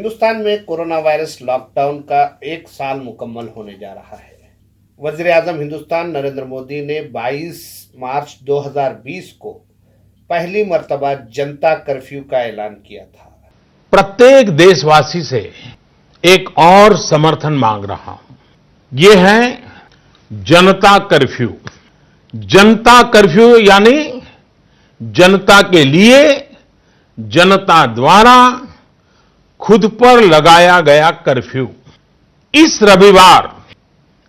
हिंदुस्तान में corona virus lockdown का 1 साल मुकम्मल होने जा रहा है। वजीर आजम हिंदुस्तान नरेंद्र मोदी ने 22 मार्च 2020 को पहली मर्तबा जनता कर्फ्यू का ऐलान किया था। प्रत्येक देशवासी से एक और समर्थन मांग रहा हूं। ये है जनता कर्फ्यू। जनता कर्फ्यू यानी जनता के लिए, जनता द्वारा खुद पर लगाया गया कर्फ्यू। इस रविवार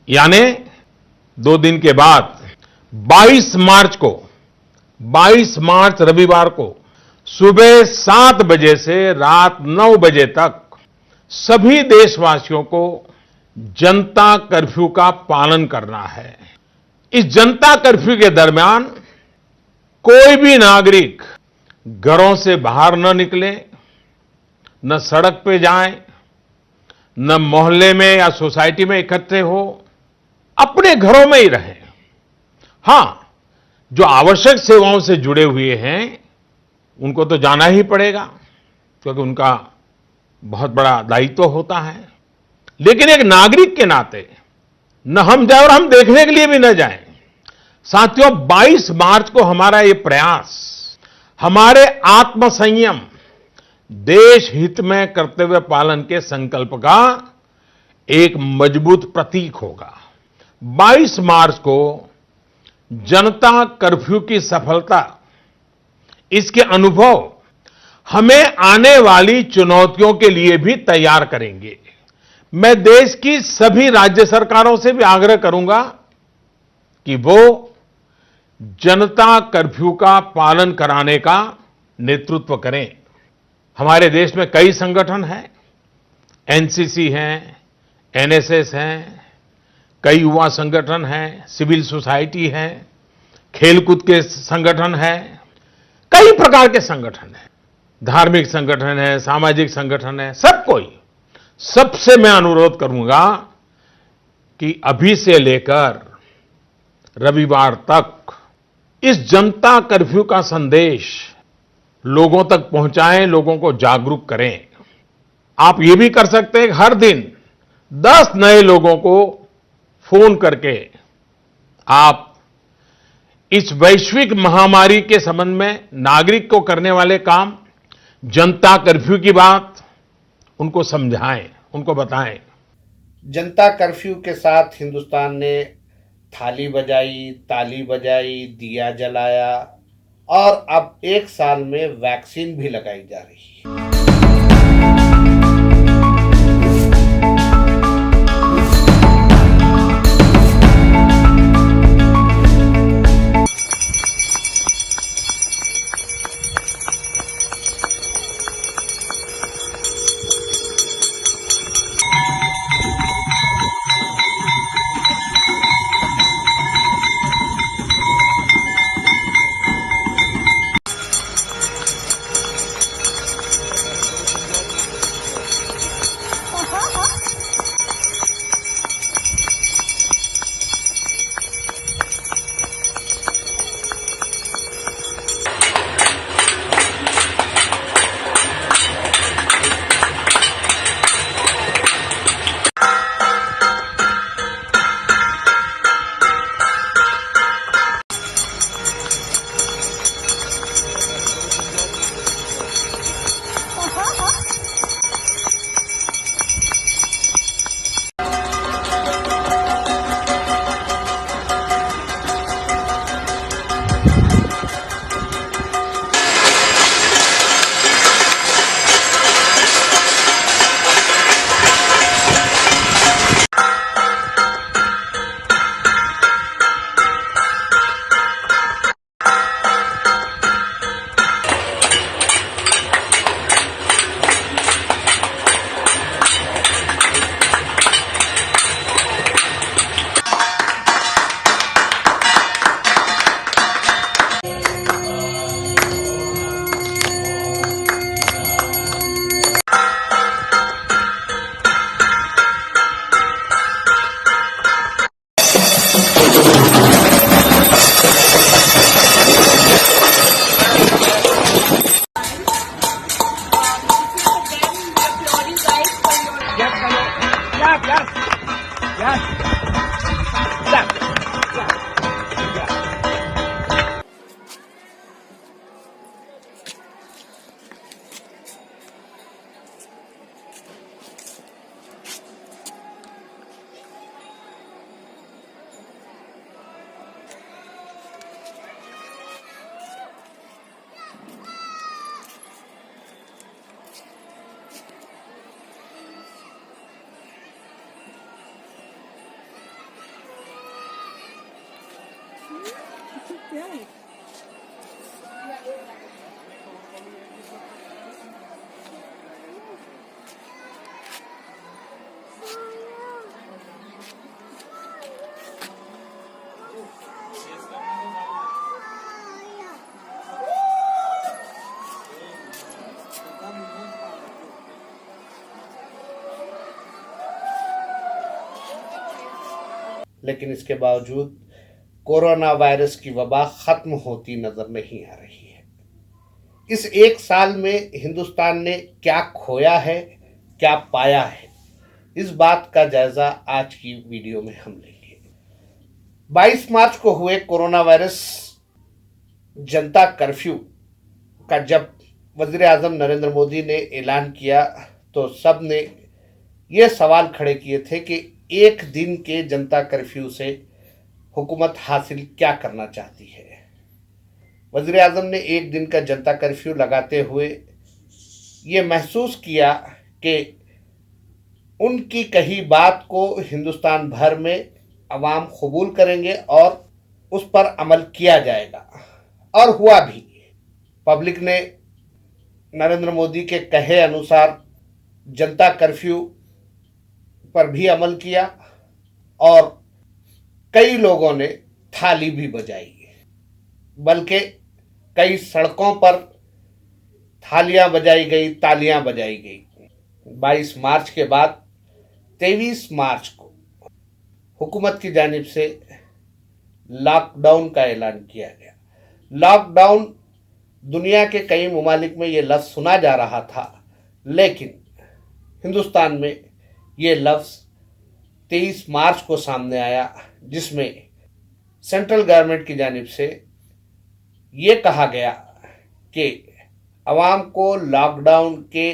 यानी 2 दिन के बाद 22 मार्च रविवार को सुबह 7 बजे से रात 9 बजे तक सभी देशवासियों को जनता कर्फ्यू का पालन करना है। इस जनता कर्फ्यू के दरमियान कोई भी नागरिक घरों से बाहर न निकले, न सड़क पे जाएं, न मोहल्ले में या सोसाइटी में इकट्ठे हो, अपने घरों में ही रहें। हां, जो आवश्यक सेवाओं से जुड़े हुए हैं उनको तो जाना ही पड़ेगा क्योंकि उनका बहुत बड़ा दायित्व होता है। लेकिन एक नागरिक के नाते न हम जाएं और हम देखने के लिए भी न जाएं। साथियों, 22 मार्च को हमारा ये प्रयास हमारे आत्मसंयम, देश हित में करते हुए पालन के संकल्प का एक मजबूत प्रतीक होगा। 22 मार्च को जनता कर्फ्यू की सफलता, इसके अनुभव हमें आने वाली चुनौतियों के लिए भी तैयार करेंगे। मैं देश की सभी राज्य सरकारों से भी आग्रह करूंगा कि वो जनता कर्फ्यू का पालन कराने का नेतृत्व करें। हमारे देश में कई संगठन हैं, एनसीसी हैं, एनएसएस हैं, कई युवा संगठन हैं, सिविल सोसाइटी है, खेलकूद के संगठन हैं, कई प्रकार के संगठन हैं, धार्मिक संगठन है, सामाजिक संगठन है, सब कोई। सबसे मैं अनुरोध करूंगा कि अभी से लेकर रविवार तक इस जनता कर्फ्यू का संदेश लोगों तक पहुंचाएं, लोगों को जागरूक करें। आप ये भी कर सकते हैं, हर दिन 10 नए लोगों को फोन करके आप इस वैश्विक महामारी के संबंध में नागरिक को करने वाले काम, जनता कर्फ्यू की बात उनको समझाएं, उनको बताएं। जनता कर्फ्यू के साथ हिंदुस्तान ने थाली बजाई, ताली बजाई, दिया जलाया और अब 1 साल में वैक्सीन भी लगाई जा रही है। लेकिन इसके बावजूद कोरोना वायरस की वबा खत्म होती नजर नहीं आ रही है। इस एक साल में हिंदुस्तान ने क्या खोया है, क्या पाया है, इस बात का जायजा आज की वीडियो में हम लेंगे। 22 मार्च को हुए कोरोना वायरस जनता कर्फ्यू का जब वजीर आजम नरेंद्र मोदी ने ऐलान किया तो सब ने ये सवाल खड़े किए थे कि एक दिन के जनता कर्फ्यू से हुकूमत हासिल क्या करना चाहती है। वजीर आजम ने एक दिन का जनता कर्फ्यू लगाते हुए ये महसूस किया कि उनकी कही बात को हिंदुस्तान भर में अवाम कबूल करेंगे और उस पर अमल किया जाएगा, और हुआ भी। पब्लिक ने नरेंद्र मोदी के कहे अनुसार जनता कर्फ्यू पर भी अमल किया और कई लोगों ने थाली भी बजाई, बल्कि कई सड़कों पर थालियां बजाई गई, तालियां बजाई गई। 22 मार्च के बाद 23 मार्च को हुकूमत की जानिब से लॉकडाउन का ऐलान किया गया। लॉकडाउन, दुनिया के कई ममालिक में ये लफ्ज़ सुना जा रहा था, लेकिन हिंदुस्तान में ये लफ्ज़ 23 मार्च को सामने आया, जिसमें सेंट्रल गवर्नमेंट की जानिब से ये कहा गया कि अवाम को लॉकडाउन के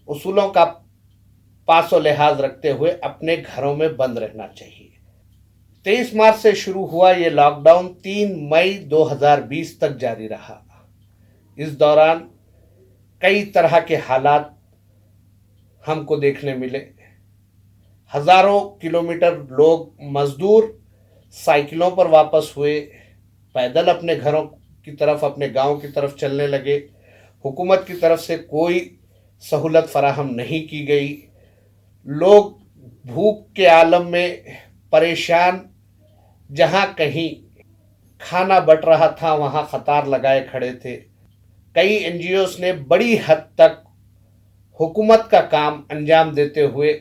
उसूलों का पासो लिहाज रखते हुए अपने घरों में बंद रहना चाहिए। 23 मार्च से शुरू हुआ ये लॉकडाउन 3 मई 2020 तक जारी रहा। इस दौरान कई तरह के हालात हमको देखने मिले। हजारों किलोमीटर लोग मजदूर साइकिलों पर वापस हुए, पैदल अपने घरों की तरफ, अपने गांव की तरफ चलने लगे। हुकूमत की तरफ से कोई सहूलत फराहम नहीं की गई। लोग भूख के आलम में परेशान, जहां कहीं खाना बट रहा था वहां कतार लगाए खड़े थे। कई एनजीओस ने बड़ी हद तक हुकूमत का काम अंजाम देते हुए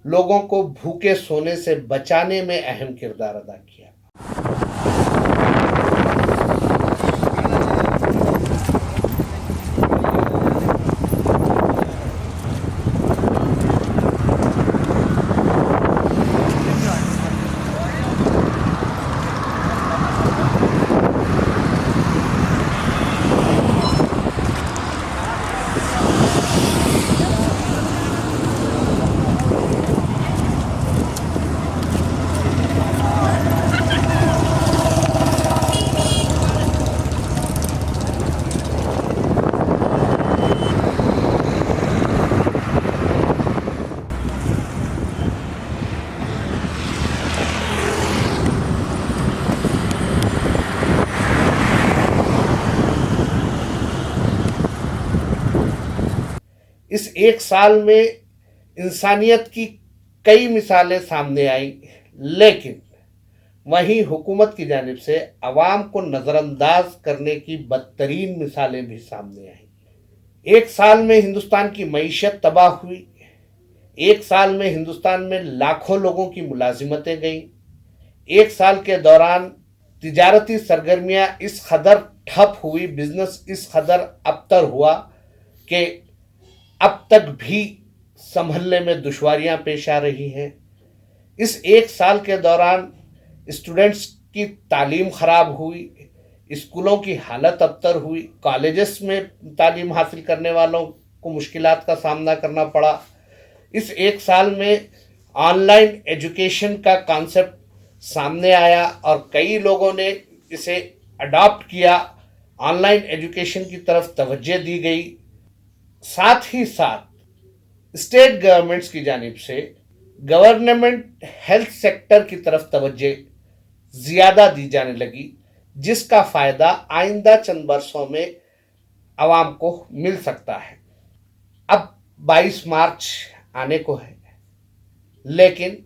लोगों को भूखे सोने से बचाने में अहम किरदार अदा किया। इस एक साल में इंसानियत की कई मिसालें सामने आई, लेकिन वहीं हुकूमत की जानिब से अवाम को नज़रअंदाज करने की बदतरीन मिसालें भी सामने आई। एक साल में हिंदुस्तान की मईशत तबाह हुई। एक साल में हिंदुस्तान में लाखों लोगों की मुलाजिमतें गईं। एक साल के दौरान तिजारती सरगर्मियां इस कदर ठप हुई, बिजनेस इस कदर अबतर हुआ कि अब तक भी संभलने में दुश्वारियां पेश आ रही हैं। इस एक साल के दौरान स्टूडेंट्स की तालीम खराब हुई, स्कूलों की हालत अबतर हुई, कॉलेजेस में तालीम हासिल करने वालों को मुश्किलात का सामना करना पड़ा। इस एक साल में ऑनलाइन एजुकेशन का कॉन्सेप्ट सामने आया और कई लोगों ने इसे अडॉप्ट किया। ऑनलाइन एजुकेशन की तरफ तवज्जो दी गई। साथ ही साथ स्टेट गवर्नमेंट्स की जानिब से गवर्नमेंट हेल्थ सेक्टर की तरफ तवज्जो ज़्यादा दी जाने लगी, जिसका फ़ायदा आइंदा चंद वर्षों में आवाम को मिल सकता है। अब 22 मार्च आने को है, लेकिन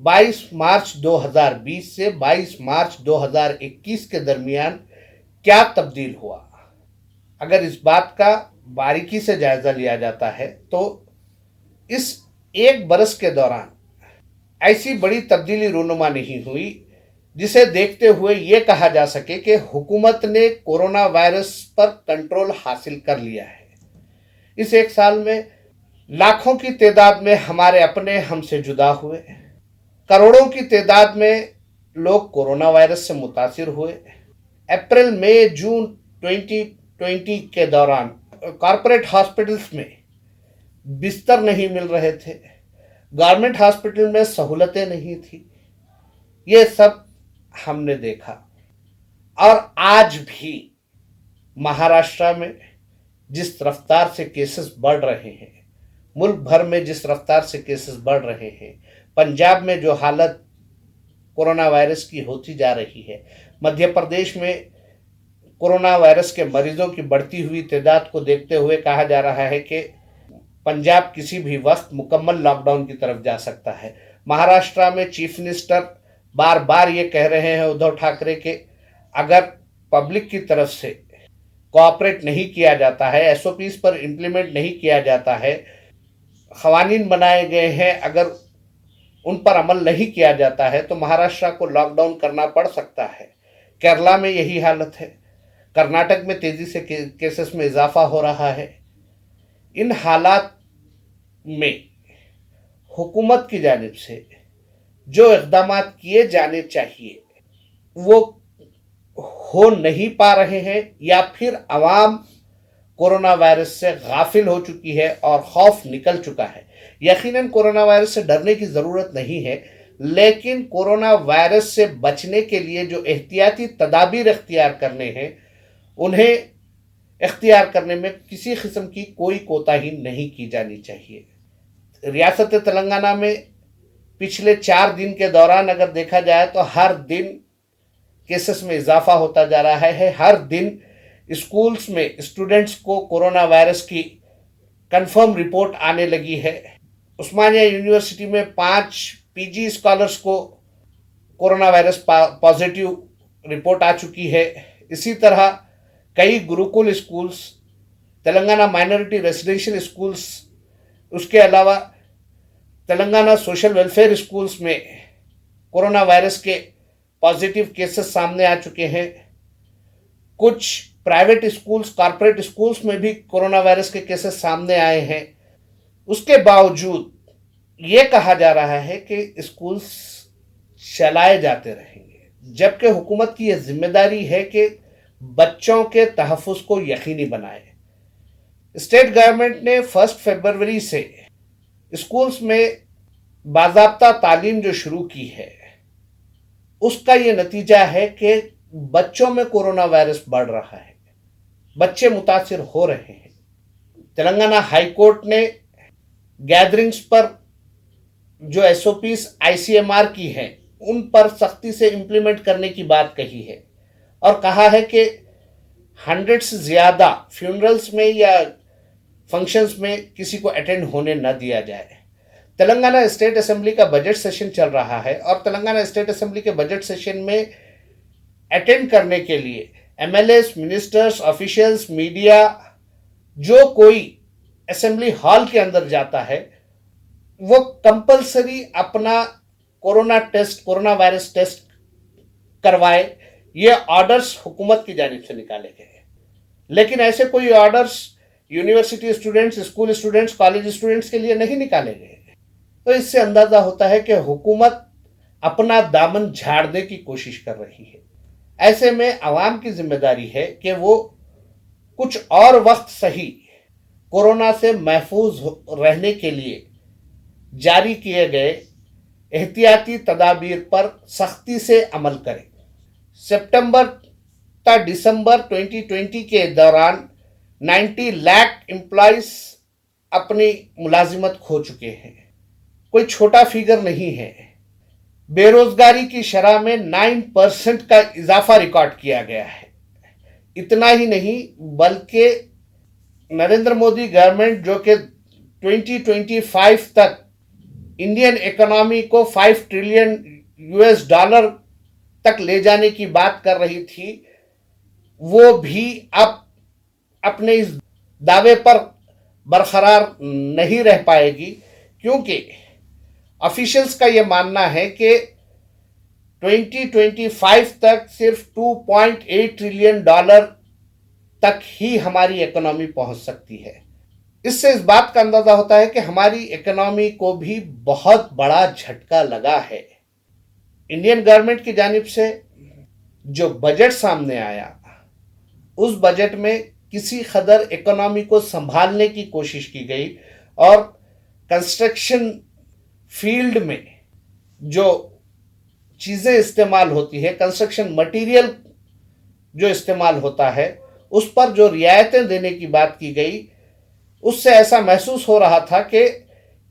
22 मार्च 2020 से 22 मार्च 2021 के दरमियान क्या तब्दील हुआ, अगर इस बात का बारीकी से जायज़ा लिया जाता है तो इस एक बरस के दौरान ऐसी बड़ी तब्दीली रूनुमा नहीं हुई जिसे देखते हुए ये कहा जा सके कि हुकूमत ने कोरोना वायरस पर कंट्रोल हासिल कर लिया है। इस एक साल में लाखों की तादाद में हमारे अपने हमसे जुदा हुए, करोड़ों की तादाद में लोग कोरोना वायरस से मुतासिर हुए। अप्रैल मई जून 2020 के दौरान कॉरपोरेट हॉस्पिटल्स में बिस्तर नहीं मिल रहे थे, गवर्नमेंट हॉस्पिटल में सहूलतें नहीं थी। ये सब हमने देखा। और आज भी महाराष्ट्र में जिस रफ्तार से केसेस बढ़ रहे हैं, मुल्क भर में जिस रफ्तार से केसेस बढ़ रहे हैं, पंजाब में जो हालत कोरोना वायरस की होती जा रही है, मध्य प्रदेश में कोरोना वायरस के मरीजों की बढ़ती हुई तादाद को देखते हुए कहा जा रहा है कि पंजाब किसी भी वक्त मुकम्मल लॉकडाउन की तरफ जा सकता है। महाराष्ट्र में चीफ मिनिस्टर बार बार ये कह रहे हैं उद्धव ठाकरे के अगर पब्लिक की तरफ से कोऑपरेट नहीं किया जाता है, एसओपीज पर इम्प्लीमेंट नहीं किया जाता है, क़वानीन बनाए गए हैं अगर उन पर अमल नहीं किया जाता है तो महाराष्ट्र को लॉकडाउन करना पड़ सकता है। केरला में यही हालत है, कर्नाटक में तेजी से केसेस में इजाफा हो रहा है। इन हालात में हुकूमत की जानिब से जो इक़दाम किए जाने चाहिए वो हो नहीं पा रहे हैं, या फिर अवाम कोरोना वायरस से गाफिल हो चुकी है और खौफ निकल चुका है। यकीनन कोरोना वायरस से डरने की ज़रूरत नहीं है, लेकिन कोरोना वायरस से बचने के लिए जो एहतियाती तदाबीर इख्तियार करने हैं उन्हें इख्तियार करने में किसी किस्म की कोई कोताही नहीं की जानी चाहिए। रियासत तेलंगाना में पिछले 4 दिन के दौरान अगर देखा जाए तो हर दिन केसेस में इजाफा होता जा रहा है। हर दिन स्कूल्स में स्टूडेंट्स को कोरोना वायरस की कंफर्म रिपोर्ट आने लगी है। उस्मानिया यूनिवर्सिटी में 5 पीजी स्कॉलर्स को कोरोना वायरस पॉजिटिव रिपोर्ट आ चुकी है। इसी तरह कई Gurukul schools, Telangana minority residential schools, उसके अलावा तेलंगाना सोशल वेलफेयर स्कूल्स में कोरोना वायरस के पॉजिटिव केसेस सामने आ चुके हैं। कुछ प्राइवेट स्कूल्स, कॉरपोरेट स्कूल्स में भी कोरोना वायरस के केसेस सामने आए हैं। उसके बावजूद ये कहा जा रहा है कि स्कूल्स चलाए जाते रहेंगे, जबकि हुकूमत की यह जिम्मेदारी है कि बच्चों के तहफ़्फ़ुज़ को यकीनी बनाए। स्टेट गवर्नमेंट ने 1 फरवरी से स्कूल्स में बाज़ाब्ता तालीम जो शुरू की है उसका ये नतीजा है कि बच्चों में कोरोना वायरस बढ़ रहा है, बच्चे मुतासिर हो रहे हैं। तेलंगाना हाई कोर्ट ने गैदरिंग्स पर जो एसओपीज आईसीएमआर की हैं उन पर सख्ती से इम्प्लीमेंट करने की बात कही है और कहा है कि 100 से ज़्यादा फ्यूनरल्स में या फंक्शंस में किसी को अटेंड होने न दिया जाए। तेलंगाना स्टेट असेंबली का बजट सेशन चल रहा है और तेलंगाना स्टेट असेंबली के बजट सेशन में अटेंड करने के लिए एमएलएस, मिनिस्टर्स, ऑफिशियल्स, मीडिया, जो कोई असेंबली हॉल के अंदर जाता है वो कंपलसरी अपना कोरोना वायरस टेस्ट करवाए। ये ऑर्डर्स हुकूमत की जानिब से निकाले गए, लेकिन ऐसे कोई orders university students, school students, college students के लिए नहीं निकाले गए। तो इससे अंदाजा होता है कि हुकूमत अपना दामन झाड़ने की कोशिश कर रही है। ऐसे में आवाम की जिम्मेदारी है कि वो कुछ और वक्त सही कोरोना से महफूज रहने के लिए जारी किए गए एहतियाती तदाबीर पर सख्ती से अमल करें। सितंबर ता दिसंबर 2020 के दौरान 90 लाख एम्प्लॉइज अपनी मुलाजिमत खो चुके हैं। कोई छोटा फिगर नहीं है। बेरोजगारी की शरह में 9% का इजाफा रिकॉर्ड किया गया है। इतना ही नहीं बल्कि नरेंद्र मोदी गवर्नमेंट जो कि 2025 तक इंडियन इकोनॉमी को $5 ट्रिलियन तक ले जाने की बात कर रही थी, वो भी अब अपने इस दावे पर बरकरार नहीं रह पाएगी, क्योंकि ऑफिशियल्स का यह मानना है कि 2025 तक सिर्फ $2.8 ट्रिलियन तक ही हमारी इकोनॉमी पहुंच सकती है। इससे इस बात का अंदाजा होता है कि हमारी इकोनॉमी को भी बहुत बड़ा झटका लगा है। इंडियन गवर्नमेंट की जानिब से जो बजट सामने आया, उस बजट में किसी कदर इकोनॉमी को संभालने की कोशिश की गई और कंस्ट्रक्शन फील्ड में जो चीज़ें इस्तेमाल होती है, कंस्ट्रक्शन मटेरियल जो इस्तेमाल होता है, उस पर जो रियायतें देने की बात की गई, उससे ऐसा महसूस हो रहा था कि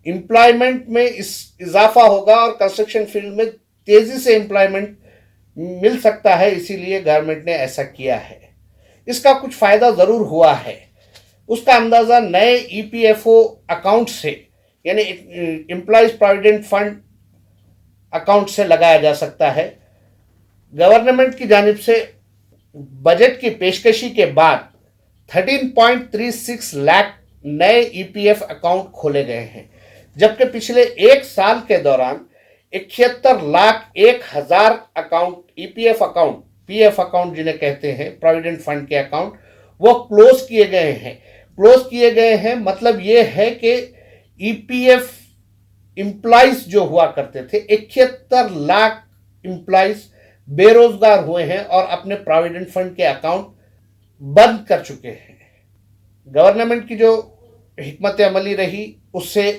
एम्प्लॉयमेंट में इजाफा होगा और कंस्ट्रक्शन फील्ड में तेजी से एम्प्लॉयमेंट मिल सकता है। इसीलिए गवर्नमेंट ने ऐसा किया है। इसका कुछ फायदा जरूर हुआ है। उसका अंदाजा नए ईपीएफओ अकाउंट से, यानी एम्प्लॉयज प्रोविडेंट फंड अकाउंट से लगाया जा सकता है। गवर्नमेंट की जानिब से बजट की पेशकशी के बाद 13.36 लाख नए ईपीएफ अकाउंट खोले गए हैं, जबकि पिछले एक साल के दौरान 71,01,000 account, EPF account, PF account जिन्हें कहते हैं, प्रोविडेंट फंड के अकाउंट, वो क्लोज किए गए हैं। क्लोज किए गए हैं मतलब ये है कि ईपीएफ एम्प्लॉइज जो हुआ करते थे, 71 लाख एम्प्लॉइज बेरोजगार हुए हैं और अपने प्रोविडेंट फंड के अकाउंट बंद कर चुके हैं। गवर्नमेंट की जो हिकमत अमली रही, उससे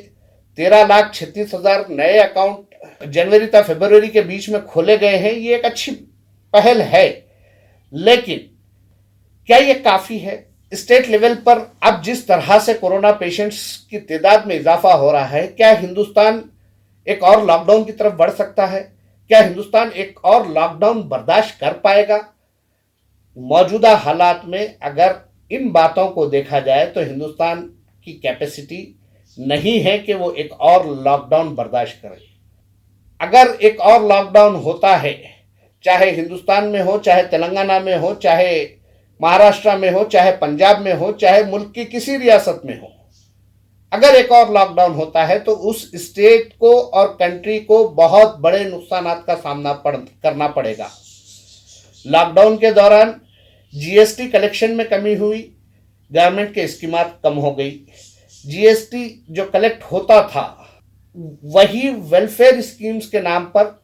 13,36,000 नए अकाउंट जनवरी तक फरवरी के बीच में खोले गए हैं। ये एक अच्छी पहल है, लेकिन क्या ये काफी है? स्टेट लेवल पर अब जिस तरह से कोरोना पेशेंट्स की तादाद में इजाफा हो रहा है, क्या हिंदुस्तान एक और लॉकडाउन की तरफ बढ़ सकता है? क्या हिंदुस्तान एक और लॉकडाउन बर्दाश्त कर पाएगा? मौजूदा हालात में अगर इन बातों को देखा जाए तो हिंदुस्तान की कैपेसिटी नहीं है कि वो एक और लॉकडाउन बर्दाश्त करे। अगर एक और लॉकडाउन होता है, चाहे हिंदुस्तान में हो, चाहे तेलंगाना में हो, चाहे महाराष्ट्र में हो, चाहे पंजाब में हो, चाहे मुल्क की किसी रियासत में हो, अगर एक और लॉकडाउन होता है तो उस स्टेट को और कंट्री को बहुत बड़े नुकसानात का सामना करना पड़ेगा। लॉकडाउन के दौरान जीएसटी कलेक्शन में कमी हुई, गवर्नमेंट के स्कीमात कम हो गई। जीएसटी जो कलेक्ट होता था वही वेलफेयर स्कीम्स के नाम पर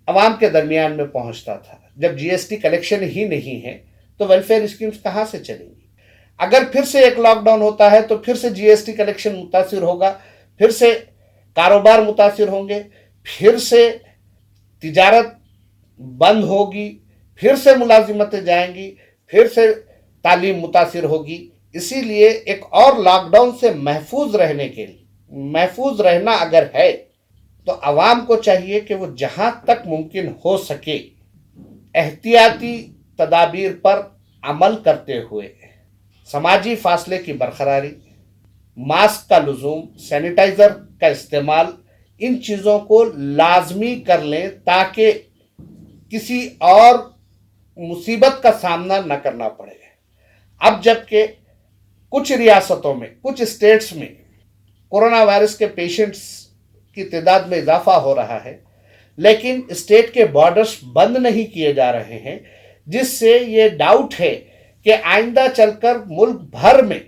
आवाम के दरमियान में पहुंचता था। जब जीएसटी कलेक्शन ही नहीं है तो वेलफेयर स्कीम्स कहां से चलेंगी? अगर फिर से एक लॉकडाउन होता है तो फिर से जीएसटी कलेक्शन मुतासिर होगा, फिर से कारोबार मुतासिर होंगे, फिर से तिजारत बंद होगी, फिर से मुलाजिमतें जाएंगी, फिर से तालीम मुतासिर होगी। इसीलिए एक और लॉकडाउन से महफूज रहने के लिए, महफूज रहना अगर है तो आवाम को चाहिए कि वो जहां तक मुमकिन हो सके एहतियाती तदाबीर पर अमल करते हुए समाजी फासले की बरकरारी, मास्क का लुजूम, सैनिटाइजर का इस्तेमाल, इन चीज़ों को लाजमी कर लें ताकि किसी और मुसीबत का सामना न करना पड़े। अब जबकि कुछ रियासतों में, कुछ स्टेट्स में कोरोना वायरस के पेशेंट्स की तादाद में इजाफा हो रहा है, लेकिन स्टेट के बॉर्डर्स बंद नहीं किए जा रहे हैं, जिससे ये डाउट है कि आइंदा चलकर मुल्क भर में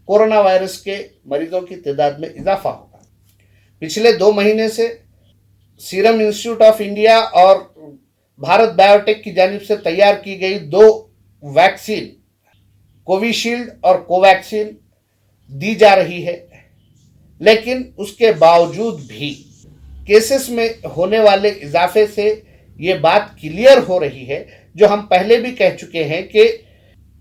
कोरोना वायरस के मरीजों की तादाद में इजाफा होगा। पिछले 2 महीने से सीरम इंस्टीट्यूट ऑफ इंडिया और भारत बायोटेक की जानिब से तैयार की गई 2 वैक्सीन, कोविशील्ड और कोवैक्सीन दी जा रही है, लेकिन उसके बावजूद भी केसेस में होने वाले इजाफे से ये बात क्लियर हो रही है, जो हम पहले भी कह चुके हैं कि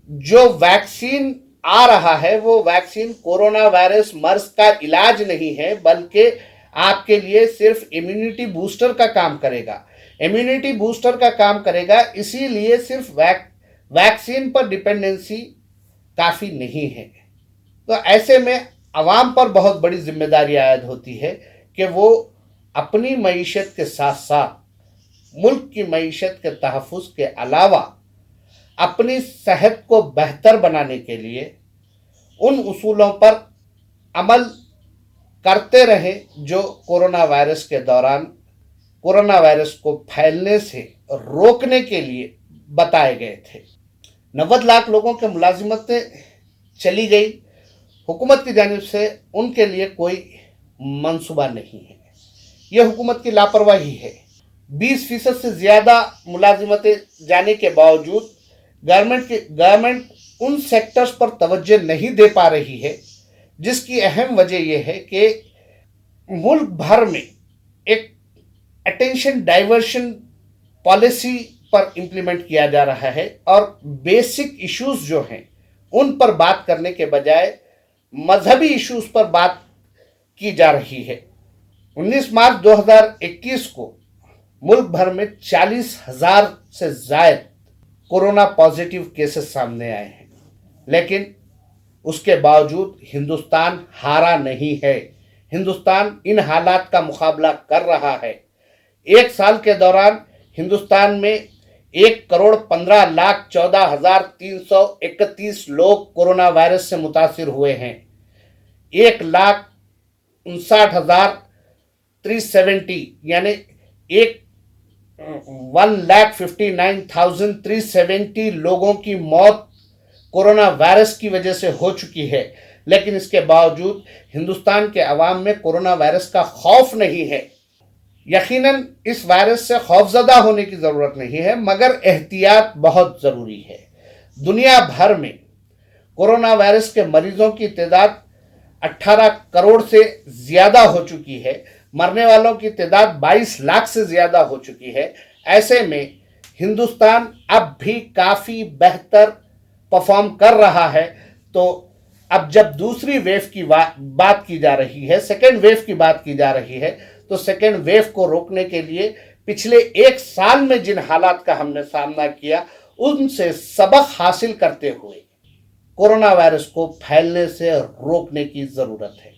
जो वैक्सीन आ रहा है वो वैक्सीन कोरोना वायरस मर्ज का इलाज नहीं है, बल्कि आपके लिए सिर्फ इम्यूनिटी बूस्टर का काम करेगा। इम्यूनिटी बूस्टर का काम करेगा, इसीलिए सिर्फ वैक्सीन पर डिपेंडेंसी काफ़ी नहीं है। तो ऐसे में अवाम पर बहुत बड़ी जिम्मेदारी आयद होती है कि वो अपनी मईशत के साथ साथ मुल्क की मईशत के तहफ़्फ़ुज़ के अलावा अपनी सेहत को बेहतर बनाने के लिए उन उसूलों पर अमल करते रहे जो कोरोना वायरस के दौरान कोरोना वायरस को फैलने से रोकने के लिए बताए गए थे। 90 लाख लोगों के मुलाजिमतें चली गई। हुकूमत की जानिब से उनके लिए कोई मंसूबा नहीं है। यह हुकूमत की लापरवाही है। 20% से ज़्यादा मुलाजिमतें जाने के बावजूद गवर्नमेंट उन सेक्टर्स पर तवज्जो नहीं दे पा रही है, जिसकी अहम वजह यह है कि मुल्क भर में एक अटेंशन डाइवर्शन पॉलिसी पर इम्प्लीमेंट किया जा रहा है और बेसिक इश्यूज जो हैं उन पर बात करने के बजाय मजहबी इश्यूज पर बात की जा रही है। 19 मार्च 2021 को मुल्क भर में 40,000 से ज़ायद कोरोना पॉजिटिव केसेस सामने आए हैं, लेकिन उसके बावजूद हिंदुस्तान हारा नहीं है। हिंदुस्तान इन हालात का मुकाबला कर रहा है। एक साल के दौरान हिंदुस्तान में 1,15,14,331 लोग कोरोना वायरस से मुतासिर हुए हैं। 1,59,370 यानी 1,59,370 लोगों की मौत कोरोना वायरस की वजह से हो चुकी है, लेकिन इसके बावजूद हिंदुस्तान के अवाम में कोरोना वायरस का खौफ नहीं है। यकीनन इस वायरस से खौफजदा होने की ज़रूरत नहीं है, मगर एहतियात बहुत ज़रूरी है। दुनिया भर में कोरोना वायरस के मरीजों की तादाद 18 करोड़ से ज़्यादा हो चुकी है। मरने वालों की तादाद 22 लाख से ज़्यादा हो चुकी है। ऐसे में हिंदुस्तान अब भी काफ़ी बेहतर परफॉर्म कर रहा है। तो अब जब दूसरी वेव की बात की जा रही है, सेकेंड वेव की बात की जा रही है, तो सेकेंड वेव को रोकने के लिए पिछले एक साल में जिन हालात का हमने सामना किया, उनसे सबक हासिल करते हुए कोरोना वायरस को फैलने से रोकने की ज़रूरत है।